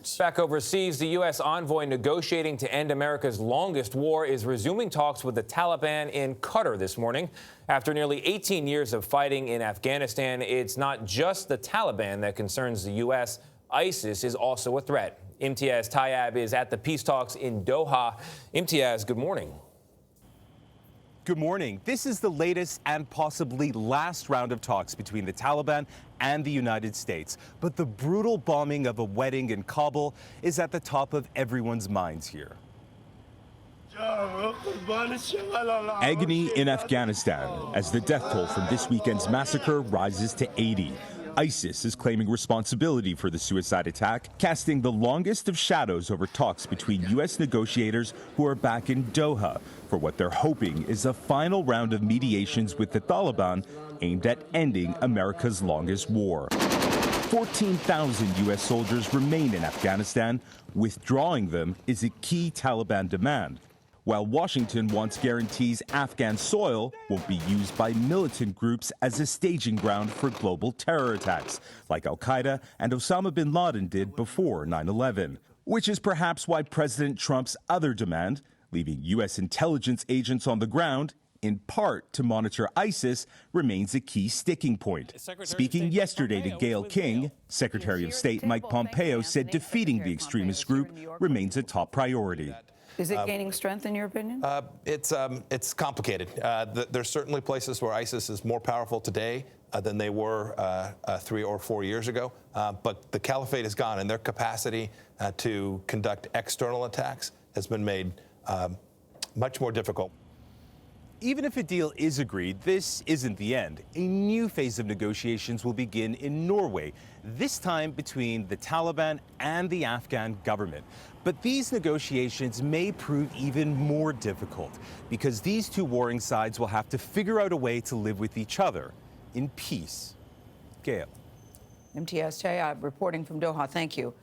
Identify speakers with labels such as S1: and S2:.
S1: reports.
S2: Back overseas, the U.S. envoy negotiating to end America's longest war is resuming talks with the Taliban in Qatar this morning. After nearly 18 years of fighting in Afghanistan, it's not just the Taliban that concerns the U.S. ISIS is also a threat. Imtiaz Tyab is at the peace talks in Doha. Imtiaz, good morning.
S3: Good morning. This is the latest and possibly last round of talks between the Taliban and the United States. But the brutal bombing of a wedding in Kabul is at the top of everyone's minds here.
S4: Agony in Afghanistan as the death toll from this weekend's massacre rises to 80. ISIS is claiming responsibility for the suicide attack, casting the longest of shadows over talks between U.S. negotiators who are back in Doha for what they're hoping is a final round of mediations with the Taliban aimed at ending America's longest war. 14,000 U.S. soldiers remain in Afghanistan. Withdrawing them is a key Taliban demand, while Washington wants guarantees Afghan soil won't be used by militant groups as a staging ground for global terror attacks, like al-Qaeda and Osama bin Laden did before 9/11, which is perhaps why President Trump's other demand, leaving U.S. intelligence agents on the ground, in part to monitor ISIS, remains a key sticking point. Speaking yesterday to Gayle King, Secretary of State Mike Pompeo said defeating the extremist group remains a top priority.
S5: Is it gaining strength, in your opinion?
S6: It's complicated. There's certainly places where ISIS is more powerful today than they were 3 or 4 years ago. But the caliphate is gone, and their capacity to conduct external attacks has been made much more difficult.
S3: Even if a deal is agreed, this isn't the end. A new phase of negotiations will begin in Norway, this time between the Taliban and the Afghan government. But these negotiations may prove even more difficult because these two warring sides will have to figure out a way to live with each other in peace. Gayle.
S5: Imtiaz Tyab reporting from Doha. Thank you.